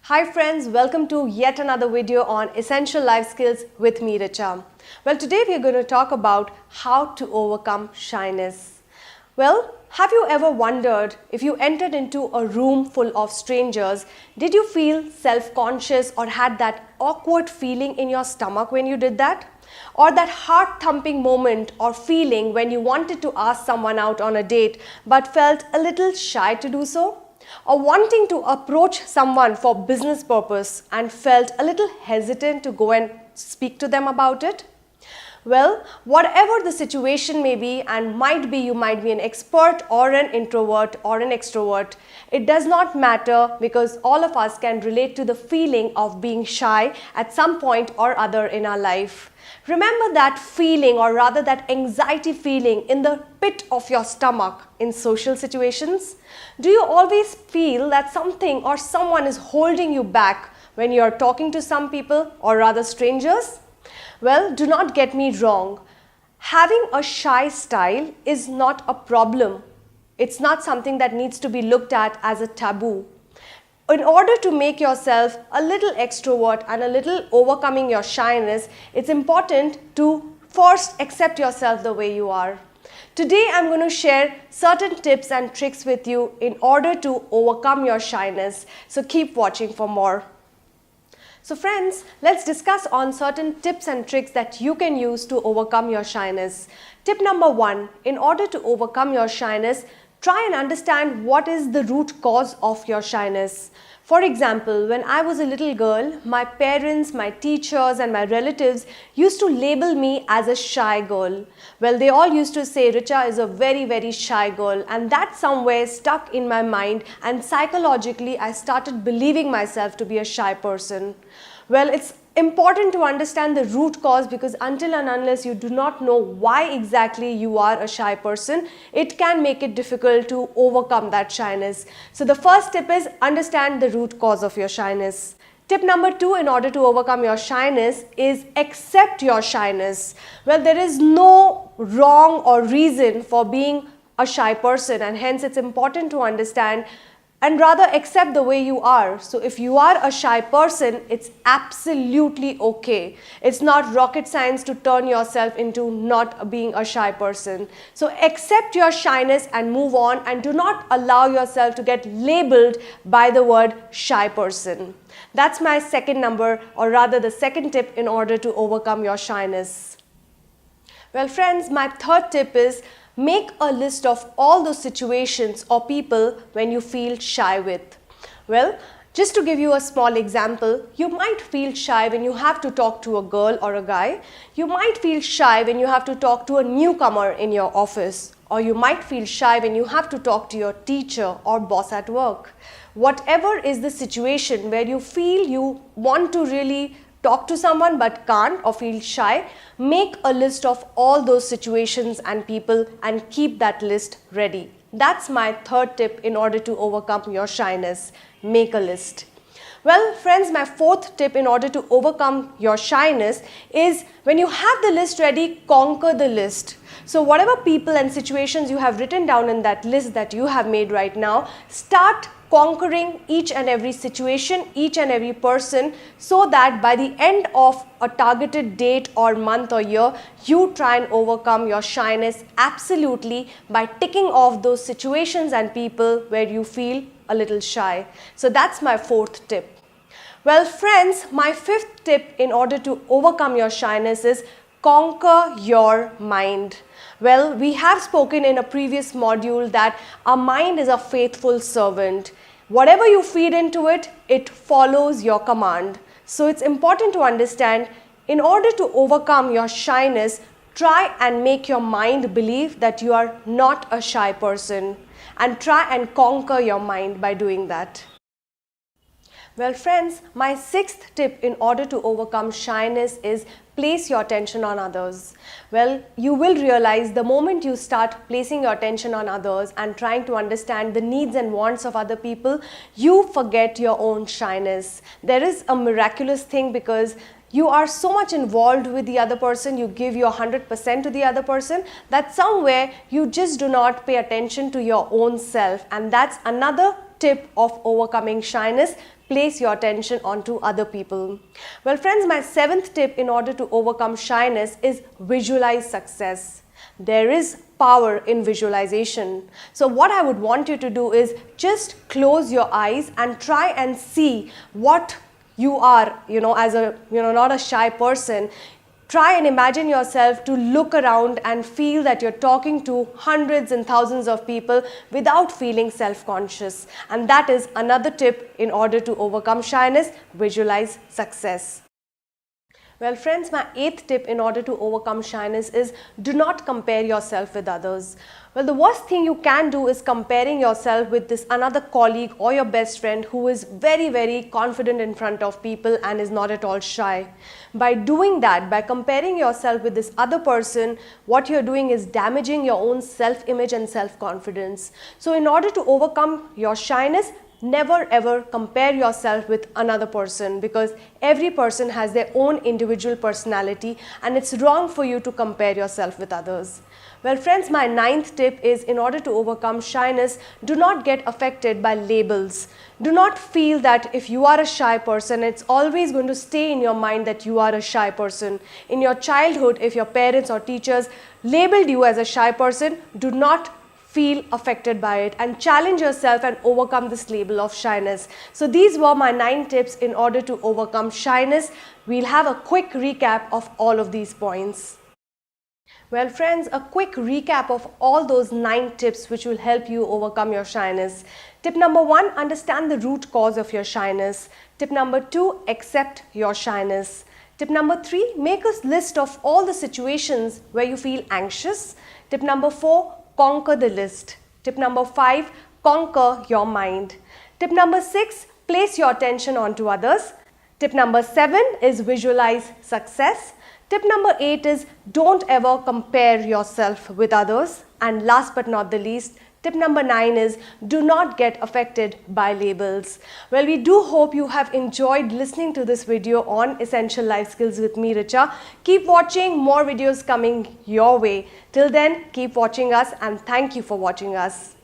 Hi friends, welcome to yet another video on Essential Life Skills with Ms.Richa. Well, today we are going to talk about how to overcome shyness. Well, have you ever wondered if you entered into a room full of strangers, did you feel self-conscious or had that awkward feeling in your stomach when you did that? Or that heart-thumping moment or feeling when you wanted to ask someone out on a date but felt a little shy to do so? Or wanting to approach someone for business purpose and felt a little hesitant to go and speak to them about it? Well, whatever the situation may be, and you might be an expert or an introvert or an extrovert, it does not matter because all of us can relate to the feeling of being shy at some point or other in our life. Remember that feeling, or rather that anxiety feeling in the pit of your stomach in social situations? Do you always feel that something or someone is holding you back when you are talking to some people or rather strangers? Well, do not get me wrong. Having a shy style is not a problem. It's not something that needs to be looked at as a taboo. In order to make yourself a little extrovert and a little overcoming your shyness, it's important to first accept yourself the way you are. Today, I'm going to share certain tips and tricks with you in order to overcome your shyness. So keep watching for more. So friends, let's discuss on certain tips and tricks that you can use to overcome your shyness. Tip number 1, in order to overcome your shyness, try and understand what is the root cause of your shyness. For example, when I was a little girl, my parents, my teachers and my relatives used to label me as a shy girl. Well, they all used to say Richa is a very shy girl, and that somewhere stuck in my mind, and psychologically I started believing myself to be a shy person. Well, it's important to understand the root cause, because until and unless you do not know why exactly you are a shy person, it can make it difficult to overcome that shyness. So the first tip is understand the root cause of your shyness. Tip number 2 in order to overcome your shyness is accept your shyness. Well, there is no wrong or reason for being a shy person, and hence it's important to understand and rather accept the way you are. So if you are a shy person, it's absolutely okay. It's not rocket science to turn yourself into not being a shy person. So accept your shyness and move on, and do not allow yourself to get labeled by the word shy person. That's my second number, or rather the second tip in order to overcome your shyness. Well friends, my third tip is make a list of all those situations or people when you feel shy with. Well, just to give you a small example, you might feel shy when you have to talk to a girl or a guy. You might feel shy when you have to talk to a newcomer in your office. Or you might feel shy when you have to talk to your teacher or boss at work. Whatever is the situation where you feel you want to really talk to someone but can't or feel shy, make a list of all those situations and people and keep that list ready. That's my third tip in order to overcome your shyness. Make a list. Well friends, my fourth tip in order to overcome your shyness is when you have the list ready, conquer the list. So whatever people and situations you have written down in that list that you have made right now, start conquering each and every situation, each and every person, so that by the end of a targeted date or month or year, you try and overcome your shyness absolutely by ticking off those situations and people where you feel a little shy. So that's my fourth tip. Well friends, my fifth tip in order to overcome your shyness is conquer your mind. Well, we have spoken in a previous module that our mind is a faithful servant. Whatever you feed into it, it follows your command. So it's important to understand, in order to overcome your shyness, try and make your mind believe that you are not a shy person, and try and conquer your mind by doing that. Well friends, my sixth tip in order to overcome shyness is place your attention on others. Well, you will realize the moment you start placing your attention on others and trying to understand the needs and wants of other people, you forget your own shyness. There is a miraculous thing, because you are so much involved with the other person, you give your 100% to the other person, that somewhere you just do not pay attention to your own self, and that's another tip of overcoming shyness: place your attention onto other people. Well friends, my 7th tip in order to overcome shyness is visualize success. There is power in visualization. So what I would want you to do is just close your eyes and try and see what you are, as a, not a shy person. Try and imagine yourself to look around and feel that you're talking to hundreds and thousands of people without feeling self-conscious. And that is another tip in order to overcome shyness: visualize success. Well friends, my 8th tip in order to overcome shyness is do not compare yourself with others. Well, the worst thing you can do is comparing yourself with this another colleague or your best friend who is very, very confident in front of people and is not at all shy. By doing that, by comparing yourself with this other person, what you're doing is damaging your own self-image and self-confidence. So in order to overcome your shyness, never ever compare yourself with another person, because every person has their own individual personality and it's wrong for you to compare yourself with others. Well friends, my 9th tip is in order to overcome shyness, do not get affected by labels. Do not feel that if you are a shy person, it's always going to stay in your mind that you are a shy person. In your childhood, if your parents or teachers labeled you as a shy person, do not feel affected by it and challenge yourself and overcome this label of shyness. So these were my 9 tips in order to overcome shyness. We'll have a quick recap of all of these points. Well friends, a quick recap of all those 9 tips which will help you overcome your shyness. Tip number 1, understand the root cause of your shyness. Tip number 2, accept your shyness. Tip number 3, make a list of all the situations where you feel anxious. Tip number 4, conquer the list. Tip number 5, conquer your mind. Tip number 6, place your attention onto others. Tip number 7 is visualize success. Tip number 8 is don't ever compare yourself with others. And last but not the least, tip number 9 is do not get affected by labels. Well, we do hope you have enjoyed listening to this video on Essential Life Skills with me, Richa. Keep watching, more videos coming your way. Till then, keep watching us and thank you for watching us.